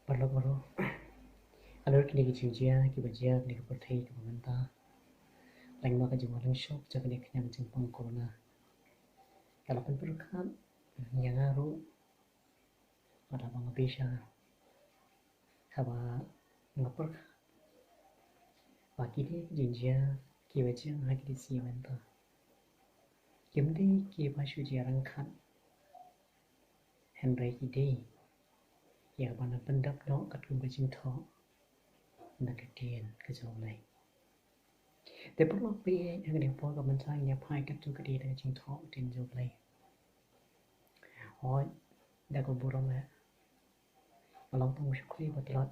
Baru-baru alur kini kijinjia kibajia kini kepertai kibamenta lain maka jumlah lang shock jaga kini kenyang jempang corona kalau pun berkat yang ngaruh pada bang bisa haba ngapur bagi ni kijinjia kibajia lagi di siamenta kimdi kibashu jarang kan Henry ide yang mana pendak no kat kumbajin tho nak ketian kejauhlaiแต่พวกเราไปยังเด็กพอกับมันใช่เนี่ยพายกับจุกดีแต่จริงท้อจริงจุกเลยโอ้ยเด็กก็บุรุษแหละมาลองต้องชุกลีบัตรลัด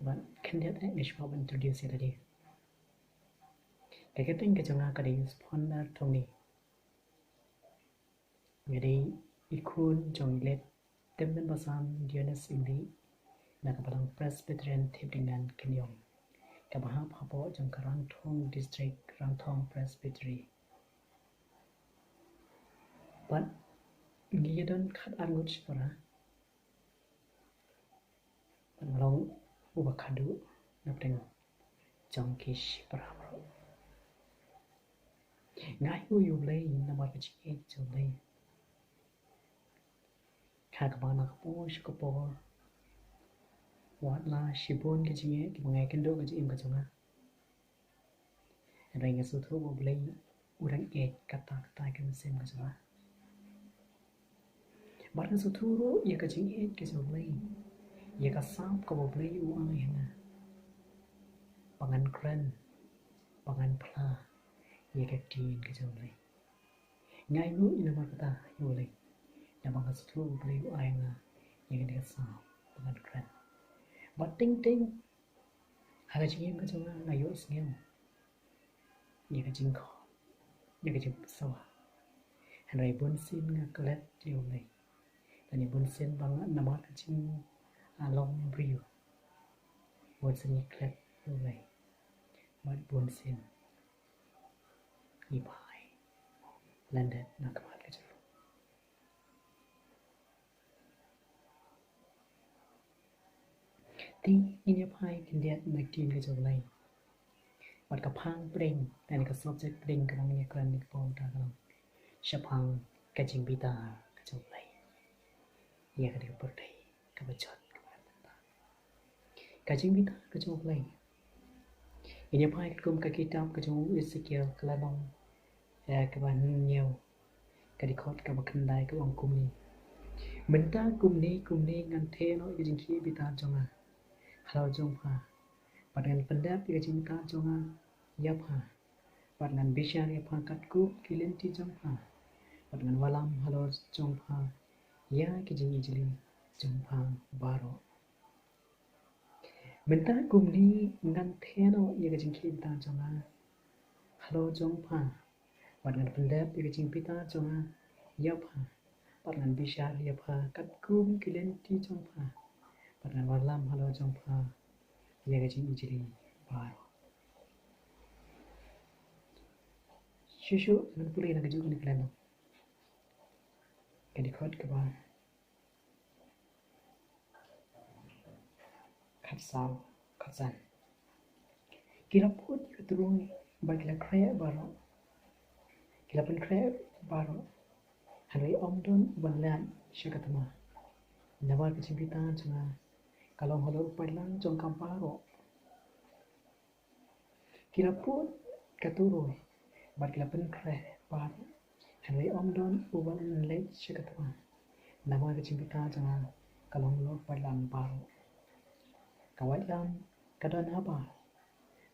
บัตรคันเดียดไอ้ไม่ชอบมันจุดเดียวเสียดีแต่ก็ต้องกระจงากระดิ่งสปอนเซอร์ตรงนี้ไม่ได้อีกคนจงเล็ดเต็มเป็นภาษาเดียนสิ่งนี้นักพลังเพรสเบเทเรียนเทปdengan kenyong Kabahap hapo jang Rang Thong District Rang Thong Presbytery. But ngiyadon kat angut para. Pangalong ubakadu napdeng Jong kish para bro. Ngai uyulay namar kachik jolay. Kagabana kapo shukapor. Wat la shibon ke jinge ki mangai kendo ke jim ke jonga rai nga suthu bo blai urang e kata ke sem ke jonga bar nga suthu ro ye ke jinge ke so blai ye ka sam ko bo blai u ai na pangan kran pangan pla ye ke tin ke so blai ngai nu ina ma kata yo blai na bang suthu bo blai u ai na ye ke sam pangan kran But ting haga jing ka jonga ngayo sngem ye ka jing ko ye ka jing sawa hanrai bun sin nga klet yo lai tani bun sin bang nama ka jing along briu bun sin klet yo lai but bun sin ni bai landed na ka ka jing Ti ini pai kindiat nak tin ke jolai. Wat kapang pring dan ke subject pring kerang ni keran ni pom ta kerang. Shapang ke jing bitar ke jolai. Ia ke dia pertai ke bacot ke bata. Ke jing bitar ke jolai. Ini pai kum ke kitab ke jong Ezekiel ke lanong ke ban nyeu ke dikot ke bakandai ke wang kum ni. Menta kum ni ngan the no ke jing ki bitar jonga. Kalau jongpa, padangan pendap ia cinta jonga, yapha, padangan bisa yapha katku kilinti jongpa, padangan walam halau jongpa, ya kijing ijli jongpa baro. Minta kumni ngan theno ia kijing kita jonga, halau jongpa, padangan pendap ia kijing pita jonga, yapha, padangan bisa yapha katku kilinti jongpa. Pada malam halau jumpa ia gajing ijli baru. Shushu dengan pulih nak juga ni kelana. Kadikot kebar. Katsal, katsan. Kira pun keturun bagi la kaya baru. Kira pun kaya baru. Hari omdon banlan syakatama. Nawar kecimpitan cuma. Kalau halau padlang jong kamparo. Kira pun katuroi. Bar kila pen kre baru. Henry omdon uban late syakatwa. Nama kecimpita jangan kalau halau padlang baru. Kawat lam kadon haba.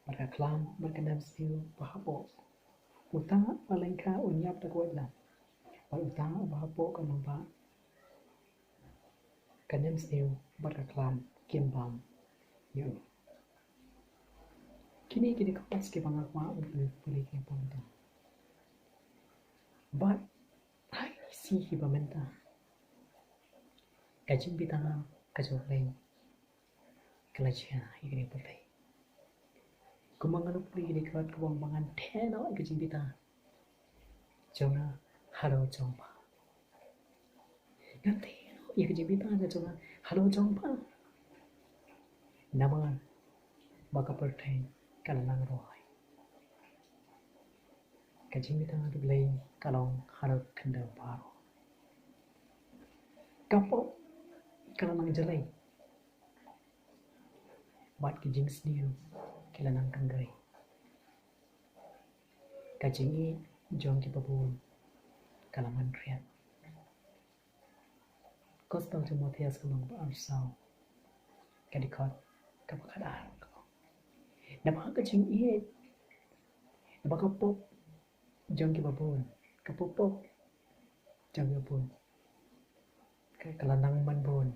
Barka klam berkenam siu bahapo. Utang palengka unyap tak kawat lam. Bar utang bahapo kanamba. Kanem siu barka klam kimbang yo kini kapas ke bangak ma puli ke ponta but I see hibamenta kajing bitanga kajoleng kelajia igri pulai kumangalu puli di krat kubang bangan teno kajing bitanga jonga halo jompa ngante Iya Jing Bitar ke coba. Halo Jong pa. Nama baka pertain kalang roy. Ka Jing Bitar tu play kalong harap kandang baru. Kapo kalang jelai. Bat ke Jing sendiri kalang kanggai. Ka Jing i Jong ki babun kalaman riat. Gospel to Matthias kalong arsau. Kadikot kapakadar. Nama ka Jing i nama kapop Jong ki babun kapopop Jong ki babun kalanang manbun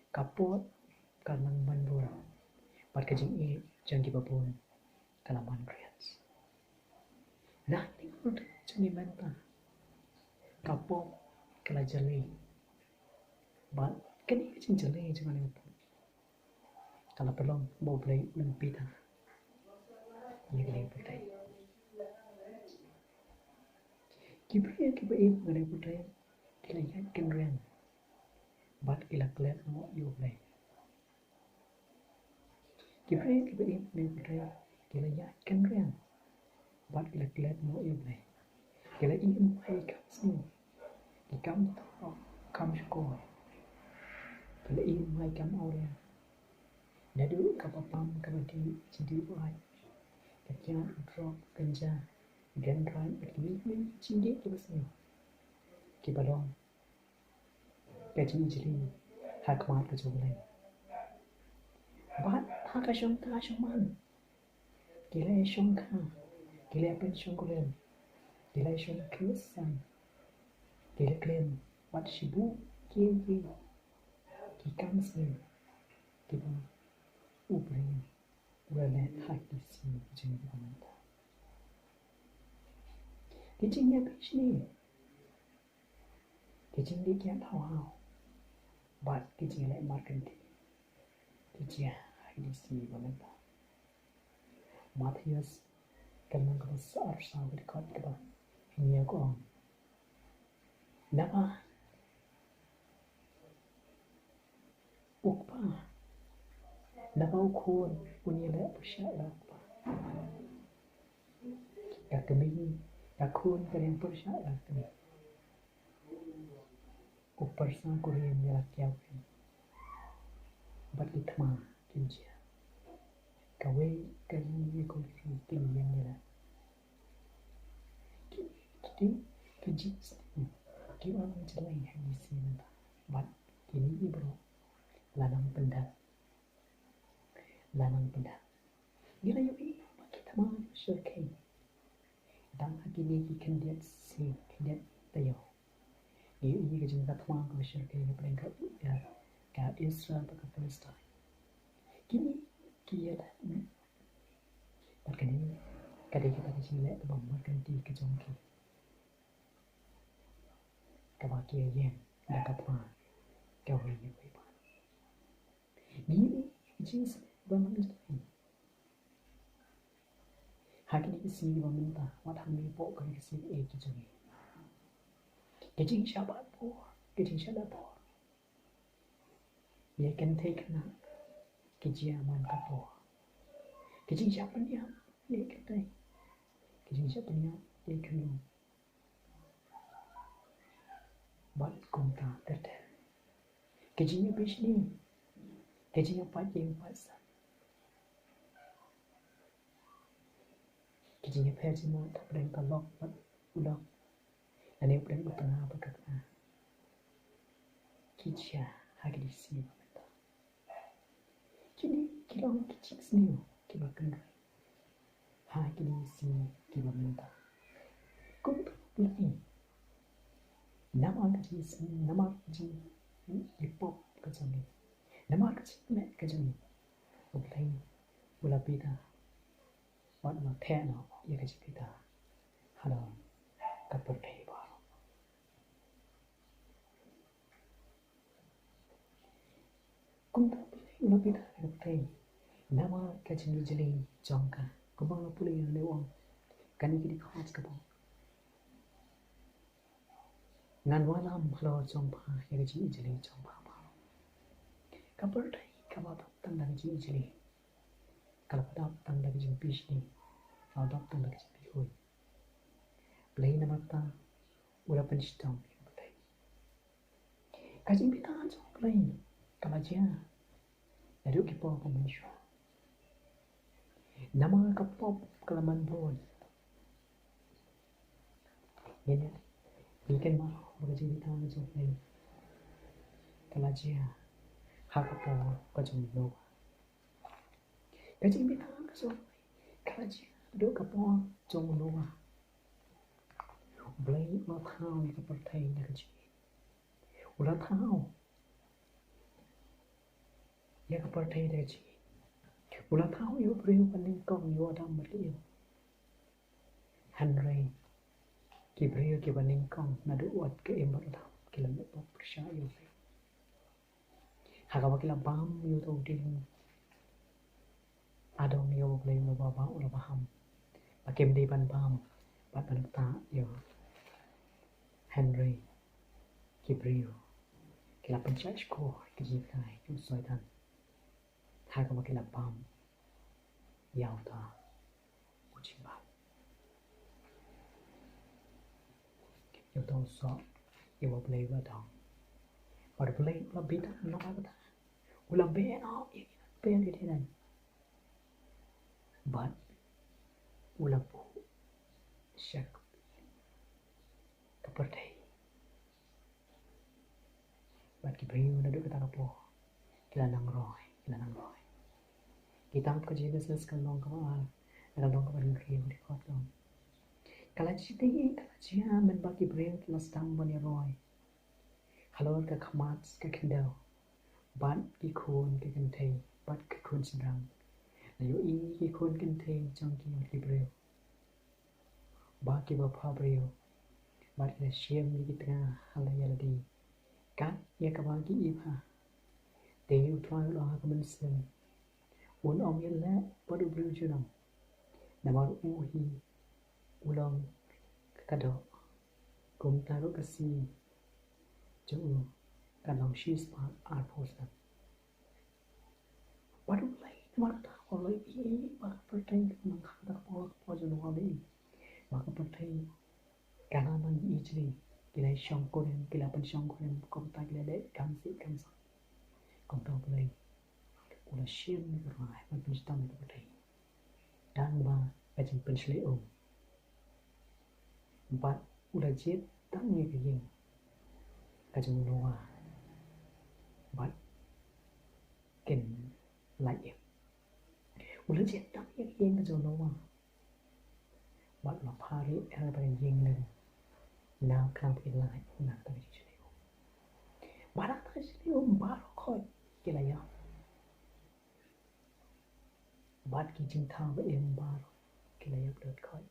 kapot kalanang manbun bat ka Jing i Jong ki babun kalaman riat. Nah tinggal cumi menta kapop kala jeli bat kini ka Jing jeli cuma ni kalau belum mau beli Bitar ia kena putih kibai kena putih kila ikat kenren bat kila kelet mau ia beli kibai kena putih kila ikat kenren bat kila kelet mau ia beli kila ikat mai kasih ikam tau kam sekolah kila ikat mai kam awalnya Nadu kapapam kabadi jadi buat kakian drop ganja gendran ini cindi kibasnya kibalong kaji jeli hakmat kejualan bat hakashong man kila shong ka kila pen shong kulen kila shong krisan kila klen bat shibu kiye kikam sin kibang ubring wala hakisi Jing Bitar. Kijing ya pishni. Kijing di kian hao. Bat kijing la markanti. Kijia hakisi Bitar. Matthias kalnang ko sa arsa berkat ka niya ko on. Nama ukpa Nakau kun punya lek pusat apa? Yak kami, yak kun kalian pusat kami. Upersan kurian melak yakin. Bat itma kinja. Kawe kalian ni kuliah tinggi melak. Kini kinji sini. Kini orang jelai di sini. Bat kini bro lanang pendat. Lanang pendat. Gila yuk kita mau syurkai. Dan hakini ikan dia si dia tayo. Ini ke jengka tuang ke syurkai ke pelengkap ya. Ka Israel ke Palestin. Kini kia dah. Makanya kadang kita kecil tu makan di ke jongki. Kawakia yang dekat mana kau ini apa? Ini jenis bangun itu. Hakini kesi meminta matang ni pok kau kesi kejongi. Kejing siapa pun, kejing siapa pun. Ia kan take nak kejiaman kapur. Kejing siapa ni? Ia kan take. Kejing siapa ni? Ia kan lu. Bat konta terter. Kejingnya bis ni. Kejingnya pajang pasal. Kejingnya pajang mau tak pernah kalok bat ulang. Ani pernah bertengah berkata. Kijia hagi di sini berkata. Kini kilang kecik sini kiba kenal. Hagi di sini kiba minta. Kau beli. Nama kecik sini, nama kecik ipop kecik. Nama kecik nak kecik. Beli bola Bitar. Wat ma thẻ nó ia kecik Bitar. Halo kapur thei baru. Kung tak boleh bola Bitar kapur. Nama kecik jeli Jong ka. Kung bang boleh lewang. Kani kini khas kapur. Ngan walam halo Jong pa ya ji ijli Jong pa pa. Kapur dai kapatap tang lagi ji ijli. Kalapatap tang lagi ji pishni. Aldap tang lagi ji pihui. Play namata ura penistang play. Kajing Bitar Jong play. Kalajia. Yadu kipo pemanshu. Nama kapop kalaman bon. Ini bikin mau bekerja di tangan Jong Kalajia hakapo kajong no. Kajing Bitar Jong Kalajia do kapo Jong no. Blay lo thao ni kapor thai na kaji. Ula thao. Ya kapor thai na kaji. Ula thao yo priu paning kong yo adam mali. Henry Kibriyo ki baning kong na duwat ke embar thao kila me pop persya yo. Hakawa kila bam yo to ding. Adong yo blay lo baba ula baham. Pakem di ban bam. Pat panata yo. Henry Kibriyo kila pencak skor kejikai yo soitan. Hakawa kila bam. Yau ta ucing bam. Yo to so yo blay wa dong. But blay la bita no ba. Ula be no be ni thế này. But ula po shak kapur thai. But Kibriyo na do kata kapo kila nang roy. Kita ko ji business kan long kamal. Ada long kamal kriyo di kot long. Kalajia men ba Kibriyo kila stang bani roy. Halor ka khamat ka kendal. Ban ki khun ka kentei, bat ka khun sinrang. Na yo I ki khun kentei Jong Kibriyo. Ba ki ba Kibriyo. Bat ka siem ni kita halayaladi. Kat ya ka ba ki ipa. Te yu twa lo ha ka men sen. Un om yel la ba du bru junam. Na ba u hi ulong ka do. Kum ta ro ka si. Jong kalong shi spa ar posam. Ba du play ma ta ko lo I ba per tai nang kha ta po jo no li. Ba ka per tai kana mang I chli. Kila shong koren kila pen shong koren kom ta kila de kam si kam sa. Kom ta play. Ula shim ni rai ba pen stam ni per tai. Dan ba ba jing pen shli om. Ba ula jet tang ni ke yin. Kajong noa. But can like it. Ula jet tang ni ke yin kajong noa. But la pari era ba yin le. Now come in line na ta ji chli. Bara ta chli ba ro khoi kila ya. Bat ki jing thang ba em ba ro kila ya dot khoi.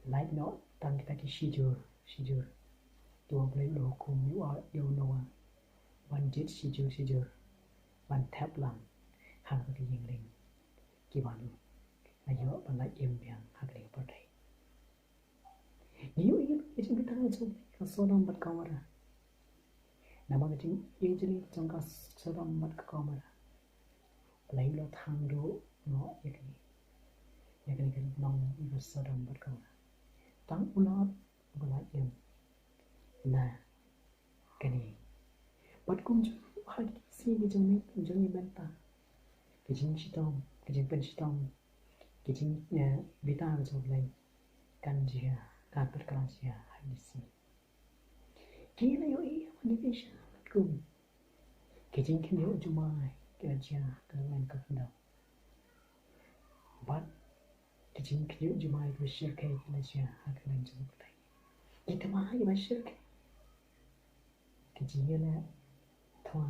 Like not tang ta ki shijur. Tua play lo kum you are yo noa. Ban jet shijur. Ban tap lang. Hang ka yin ling. Ki ban lu. Na yo ban like em biang ha ka le par thai. Iyo Kajing Bitar Jong kasodam bat kamera. Nama kajing ijli Jong kasodam bat kamera. Play lo thang do no yakni kan nong kasodam bat kamera. Tang ulat bala yem. Na kani. Bat kum jo hagi si Jong ni benta. Kajing shitom, kajing pen shitom. Kajing Bitar Jong lay kanjia. Kan berkelansia hadisi. Kira yo iya manifestation kum. Kejing kin yo jumai kerja dengan kekendal. But kejing kin yo jumai bersyirkai kerja akan jumpai. Kita mah yo bersyirkai. Kejing yo na thwa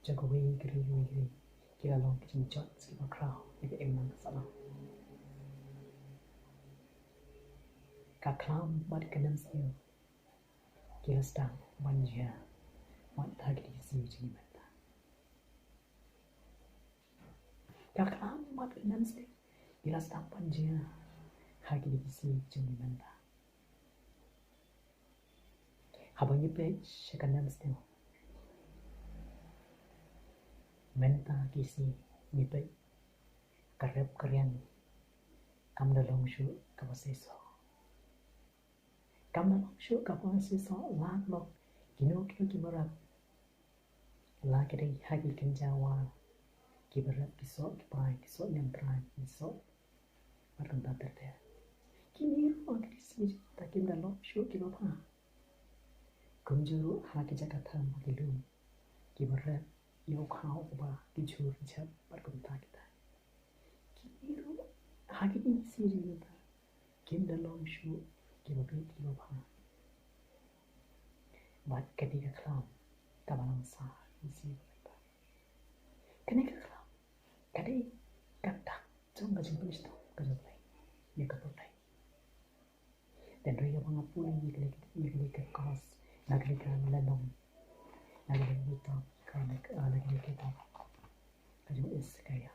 jagowi gri. Kira long kejing jot sekitar crowd ni ke emang salah. Kaklam bat kenam siyo. Kila stang manja. Mat thagi siyo jini mata. Kaklam bat kenam siyo. Kila stang manja. Hagi siyo jini mata. Habang nyipe syakanan still. Menta kisi nyipe karep karian kam dalong shu kapaseso. Kam dalong shu kapaseso lag lok kino kibarat. La kiri hagi kenjawa kibarat kisok kipai kisok yang trai kisok markan tater te. Kini ruang kisi takim dalong shu kibapa. Kunjuru hagi jakatan magilum kibarat yêu khao ba kichur chap markan takita. Kini ruang hagi kisi jita kim dalong shu kibabit kibapa. Bat ketika kelam kabalang sah isi berita. Ketika kelam kadi katak jong gajing penis tu kajotai ya kapotai. Dan raya mengapuni yekli ke kos nagli kan lenong nagli Bitar kan nagli kita kajong is kaya.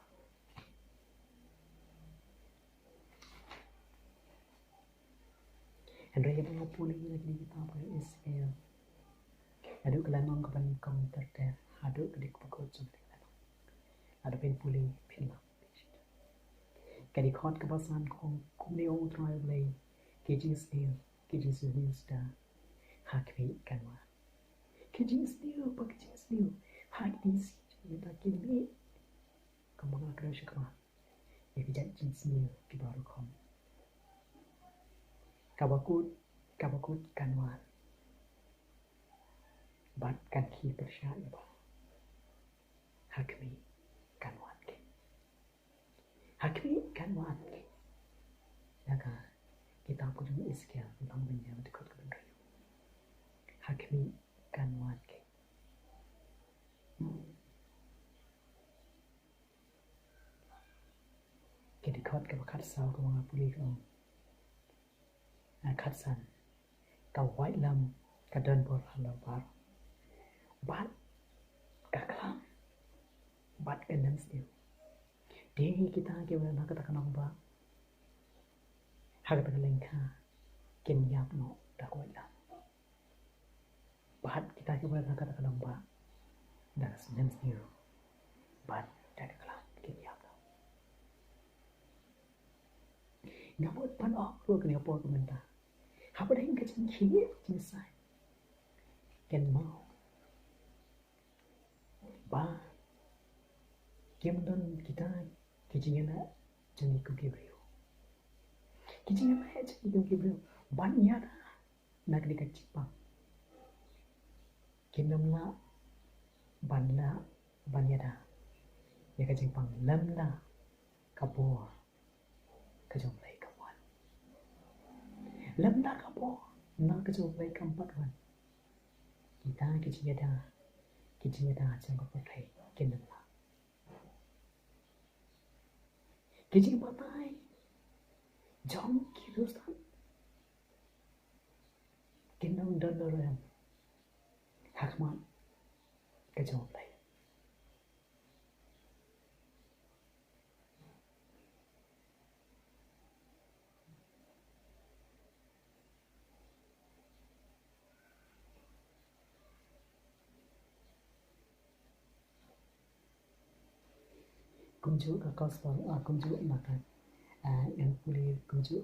Dan raya mengapuni yekli kita is kaya. Aduk kelanong kapan kong terter, aduk kedik pukul jumlah kelanong. Aduk pen puli pinlang. Kedik hot kebasan kong kumniong try play, kejing snail star, hakwi kanwa. Kejing snail, hak disi, tak kini. Kamu nak kerja kemana? Ya kejang jing snail kibaru kom. Kabakut kanwa. Bat kan ki persyaya ba hakmi kanwan ke naga kita pun iskia tentang benda dekat ke benda hakmi kanwan ke dekat ke bakat sal ke mga puli ko katsan ka white lam ka dan bor halau bar Bat kaklam, bat kendam still. Dehi kita kewala nak kata kanong ba. Hagat lengka, kenyap no dakwala. Bat kita kewala nak kata kanong ba. Das nem still. Bat kaklam kenyap no. Ngamot pan ruang kena apa komentar. Apa dah hingga cengkir jenisai. Ken mau. Ba Kimdon kita kijingana jani kukibriyo. Kijingana jani kukibriyo. Banyada nagli kacipang. Kimdamla banla banyada. Ya kacipang lamla kabor kajomlay kawan. Lamla kabor na kajomlay kampatwan. Kita kijingada kijingada jang kapatay kinamla. Kijing patay Jong kirustan kinam doloram hakman kajomlay. Kunjuk kakas kunjuk makan yang pulih kunjuk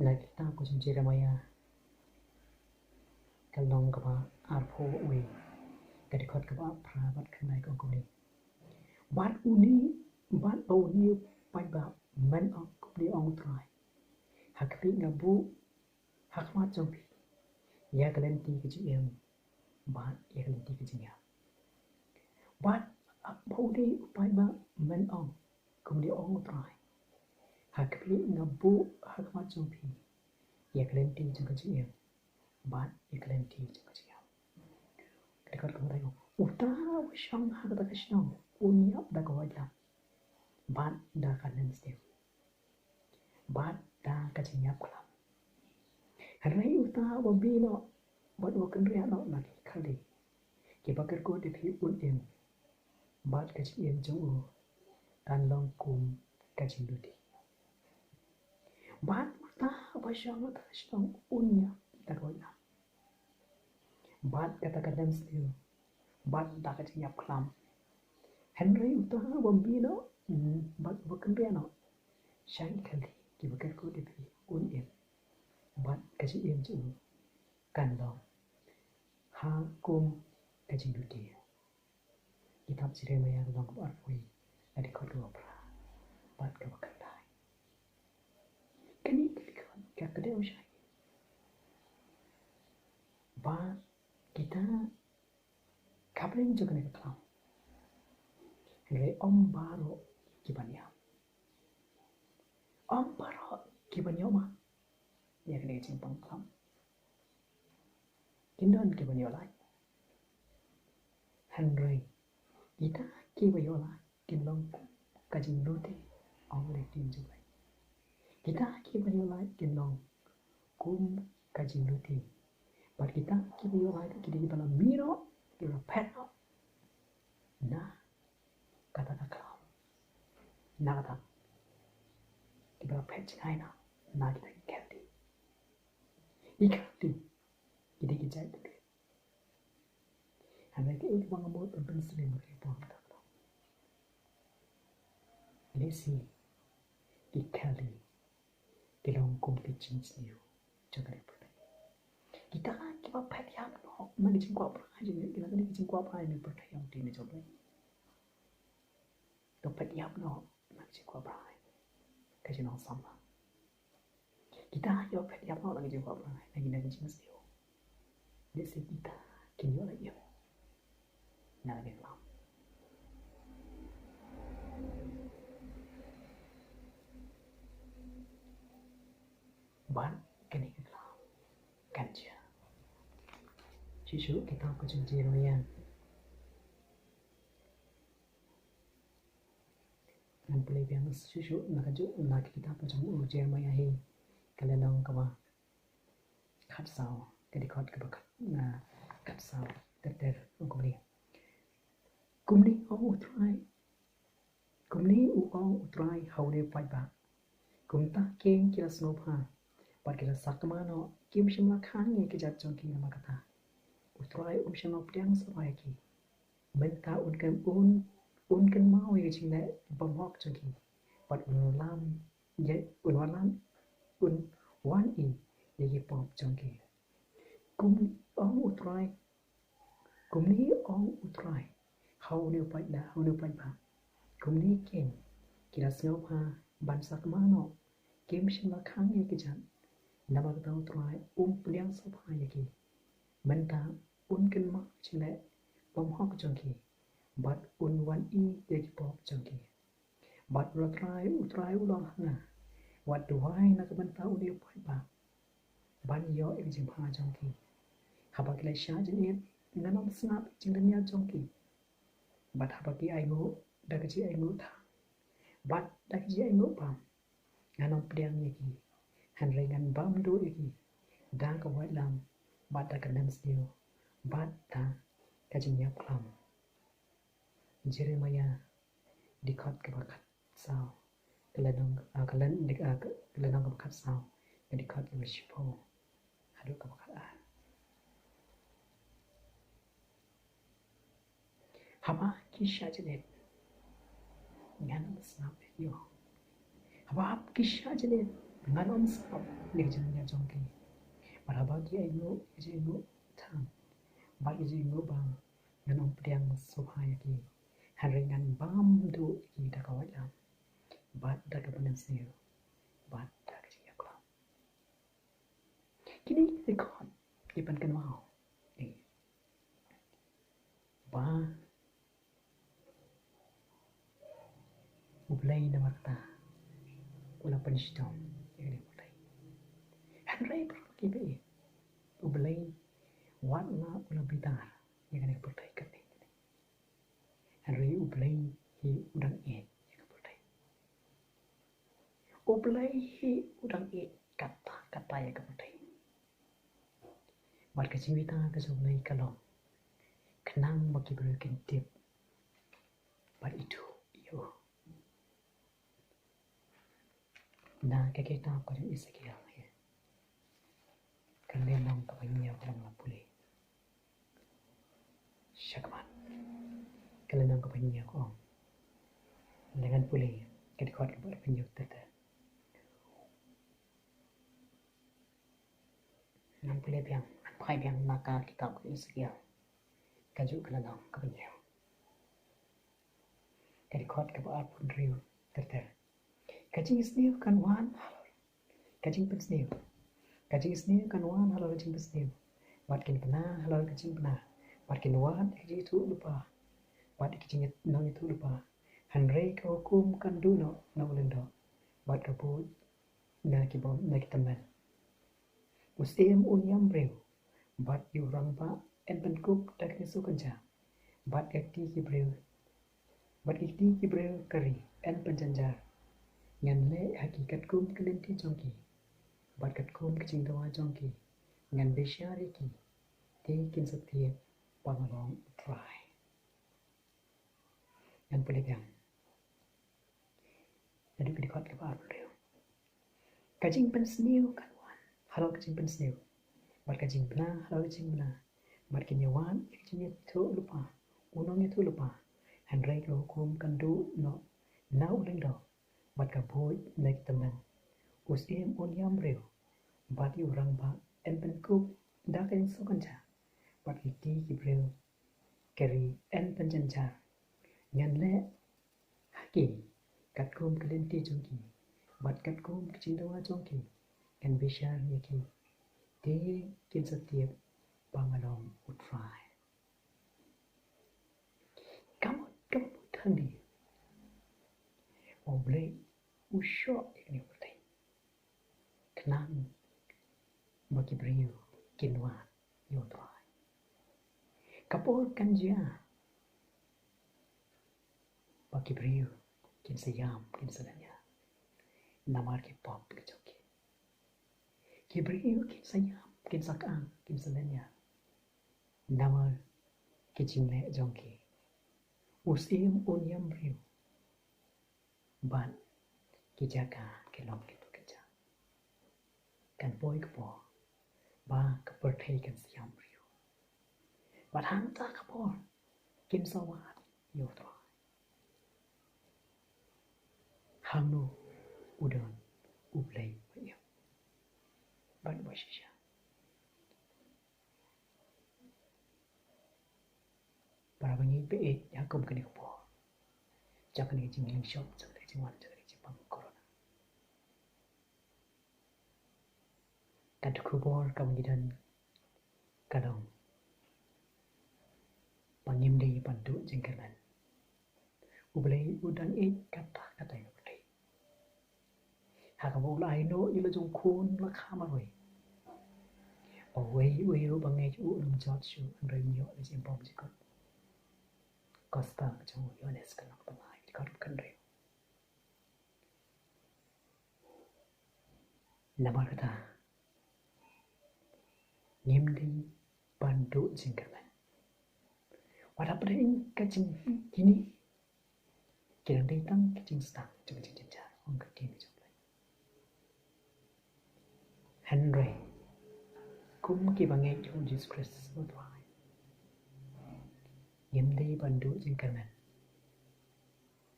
lagi kita kunjuk jeramaya kalong kapa arpo we kadikot kapa prabat kenai kongkuni bat uni pai ba men ok kupli ong try hakri ngabu hakmat jompi ya kalenti kejiem bat ya kalenti kejia bat Bodi upai ba men ong kumdi ong try hakli ngabu hakmat jompi ya kalenti jengka jiem bat ya kalenti jengka jiem kadikot kapa uta wishang hakata kashang unyap da kawajla bat da kanen stem bat da kajinyap kalam harai uta wabino bat wakan ria no lagi kali kibakar ko de phi udim bat kajiem jong tan long kum kajindudi bat uta wishang hakata kashang unyap tak kau ya. Bat kata kadam sendiri. Bat dah kacang yap kelam. Henry utah bombi no. Bat bukan dia no. Syai kali kita kerja di sini. Unim. Bat kacang im tu. Kan long. Ha kum kacang duti. Kitab Jeremia long berarti. Ada kau dua pera. Bat kau bukan dah. Kini kita kau kerja usai. Bat kita kapain juga nak kelam. Henry om baru kibanya. Om baru kibanya mah. Ya kena cimpang kelam. Kindon kibanya lagi. Henry kita kibanya lagi. Kindon kajing luti. Om letin juga. Kita kibanya lagi. Kindon kum kajing luti. But kita kibanya lagi. Kita dalam miro. Kita pet up. Nah. Kata kelam. Nah kata. Kita pet jangan na. Nah kita ikhadi. Ikhadi. Kita kijai tu. Hanya kita itu mengambil berbensin mereka pun tak tahu. Ini si ikhadi. Dilongkum di jenis ni. Jangan lupa. Kita pet yang no. Mana jengkau apa aja ni. Kita ni jengkau apa ni pet yang di ni coba. Pet yap no, nak cakap apa? Kasi nong sama. Kita yo pet yap no lagi cakap apa? Lagi nak jenis dia. Desi kita kini lagi yo. Nak lagi lam. Ban kini lam. Kanja. Cicu kita aku janji royan. Nan pelai biang susu nak kita macam ujian maya hi kalau dong kawa kat sao jadi kat kebakat na kat sao ter kumni utrai how they fight back kumta king kira snowpa but kira sakmano kim shimla khan ye ke jat chonki nama kata utrai shimla priang sabai ki menta unkan mau ye chingna bamok chonki but unwalam wan ye pop chonki kumni utrai how ne pai ba kumni ken kira snopha ban sakmano kim shimla khang ye kijan nama kata utrai pliang sopha ye ki menta unkan mau chingna bamok chonki but wan ye pop chonki but utrai ulang na what do I nak benta uni pai ba ban yo exim ha chonki habak le sha jin nganom snap jingnya chonki but habaki aigo dakaji aigo tha but dakaji aigo pam nganom priang ye ki hanrengan bam do ye ki da ka wai lam but dakanam sdio but ta kajinya plam Jeremia dikot kebakat sao kelenong kebakat sao dikot kebakat hadu kebakat haba kisah jenet nganom snap yo haba kisah jenet nganom snap ni jangan jongki para bagi ayo tham bagi ayo bang nganom priang sohaya ki haringan bam do ki da kawai lam bat da ka banan seo bat da ka siya klam kini rekod ipan kan mau ba ublay na marta wala panistom ini mulai hanray per kibe ublay wana wala bitar yang kena pertai kan Hari ublay hi udang et yang kepertai. Ublay hi udang et kata yang kepertai. Mat kacimita kasulay kalong. Kenang bagi berikan tip. Bar itu iyo. Nah kakita ko yung Ezekiel. Kalian nong kapanya orang lapuli. Syakman. Kalian nong kapanya ko. Dengan puli, kedikot kepada penyuk tete. Nang puli biang, pai biang maka kita ko sekian. Kaju kalian nong kapanya. Kedikot kepada pun riu tete. Kajing sniu kan wan halor. Kajing pen sniu. Kajing sniu kan wan halor kajing pen sniu. Watkin pernah halor kajing pernah. Watkin wan kajing itu lupa. Wat kajing nong itu lupa. Hanrei ka hukum kan duno na ulendo. Wat kabut na kibon na kitaman. Usim unyam breu. Bat yu rangpa en penkup dak nisu kenca. Bat ekti ki breu. Bat ekti ki breu kari en penjanjar. Ngan le hakikat kum kelenti jongki. Bat kat kum kecing tawa jongki. Ngan besyari ki. Tekin setiap pangalong try. Ngan pelipiang. Jadi kedikot ke baru leo. Kajing pensniu kan wan. Halo kajing pensniu. Bat kajing benar, halo kajing benar. Bat kinyawan, kajing itu lupa. Unong itu lupa. Hanrei ke hukum kan du no. Na uling do. Bat kaboy naik teman. Usim unyam reu. Bat yu orang ba en penkup dak yang sukanca. Bat kiti kibreu. Keri en penjanjar. Ngan le haki. Kat kum kelenti jongki. Bat kat kum kecintawa jongki. Kan bisyar yaki. Di kin setiap pangalong utrai. Kamu Thongni. Oblek usyok ini berarti. Kenang bagi beriu kinwa yotrai. Kapol kanja bagi beriu kin sayam kin salanya. Namar ki pop ki joki. Ki beriu kin sayam kin sakang kin salanya. Namar ki jingle jongki. Usim unyam beriu. Ban ki jaga ki lom ki tu keja. Kan boy ke po. Ba ke perthei kan sayam beriu. Bat hanta ke po. Kin sawat yotrai. Hamno udon ublay bayo. Ban washisha. Para bangi pe yakum kani ko. Jakani jingling shop jakani jingwan jakani jipang corona. Kad kubor kamudian kadang pangimdi pandu jingkalan. Ublay udan kata yo. Hakabo lai no ilo jong kun la khama roi. Away bangai ju num jot shu andrai nyo le jim bom jikot. Costa jong yones kan ok bangai jikot kan re. Namar kata. Ngimdi bandu jingkalan. Wadap rein kajing kini. Kirang datang kajing stang jong jingjar ong kini jong. Henry, kum ki bangai jong Jesus Christ utrai. Yemdi bandu jingkalan.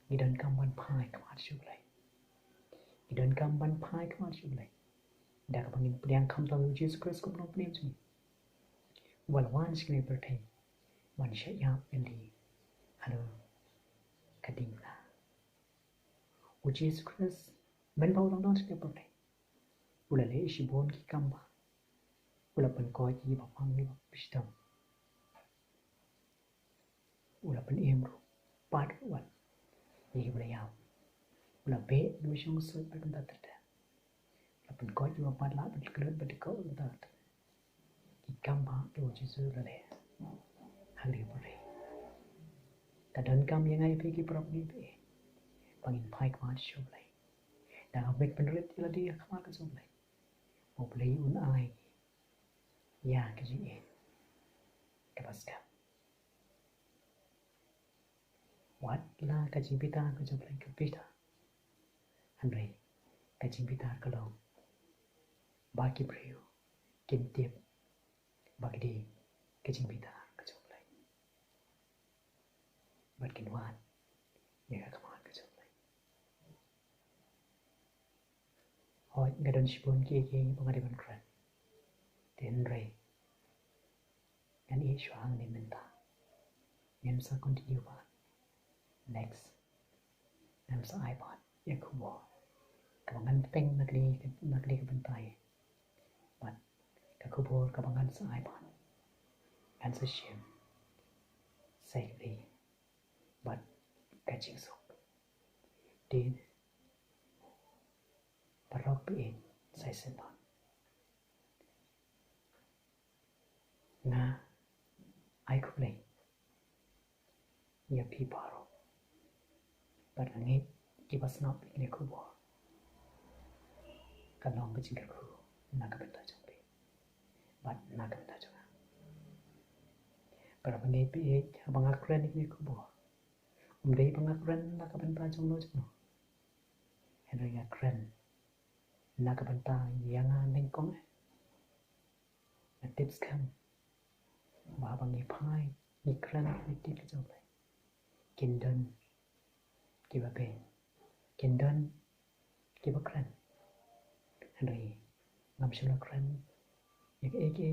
Gidan kamban pai kamat syulai. Gidan kamban pai kamat syulai. Dak bangin priang kam tahu Jesus Christ kum nong priang sini. Walwan sekali bertay. Wan syayap yendi. Halo, kadimla. Jesus Christ menbau dong sekali bertay. Ula le isi bon ki kamba. Ula pen koi ki bapang ni bistam. Ula pen emru. Pad wan. Ni ula yaw. Ula be dua syong sut pen tata. Ula pen koi ki bapang la pen kelut pen dekau pen tata. Ki kamba ki jisu ula le. Hali boleh. Kadang kam yang ai pe ki prop ni pe. Pangin pai kmat syulai. Dah abek penrit ila dia kemar ke syulai. Oblay un ai. Ya kajing kapaskap. Wat la kajing bitar ko joblay ke bitar. Hanrei kajing bitar kalong. Baki breu. kinh tiếp bạc đi cái chính Bitar cái chụp lại bật kinh hoàn như các bạn cái chụp lại hỏi cái đơn spun kia bằng cái bàn kran tiền rây ngắn ý xoang nên mình ta em sẽ continue vào next em sẽ iPod ya kubo kabangan peng nagli ke bentai but ka kubo kabangan sa iPod and sa shim safely but catching so din parok pi sai sepan nga ai kublay ya pi paro but ngit kibas not ni kubo kalong ke jingka ku na ka bentai jong pi but na ka bentai jong para pangai pi abang akren ni kubo umdei pangakren na ka bentai jong no jong henry akren na ka bentai yang ning kong na tips kan ba bang ni pai ni kren ni tip ka jong lai kin đơn ki ba pen kin đơn ki ba kren henry ngam shula kren yak eke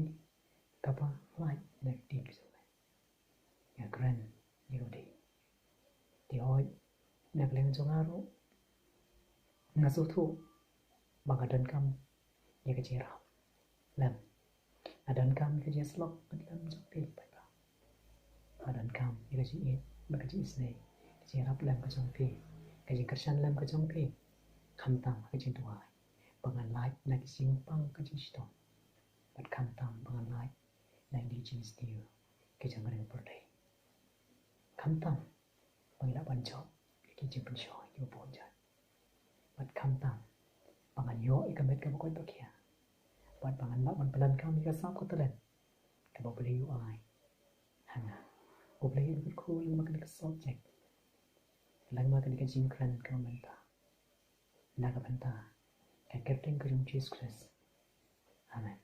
kapa lai na tip ka jong lai ya kren ni ko di thì hỏi nạc lên cho ngã rũ ngã số thu bằng ở đơn căm như cái chế rào làm ở đơn căm cái chế slop bất lâm cho phê bạch bảo ở đơn căm như cái chế ít mà cái chế ít này cái chế rắp làm cái trong phê cái chế cắt săn làm cái trong phê khăm tăng cái chế tù hài bằng ở lại là cái chế băng cái chế stone but khăm tăng bằng ở lại là cái chế steel cái chế ngân bật đây khăm tăng bằng đã ban chọn cái chữ bên soi cái bốn chân bắt khăm tạm bằng anh yo cái mấy cái bọc quanh kia bắt bằng anh bắt bằng lần cam cái sáp có tới lần cái bọc lấy yêu ai hàng à bọc lấy cái cool mà cái subject lần mà cái Jing kran cái mình ta na cái bên ta cái captain cái trong Jesus Christ amen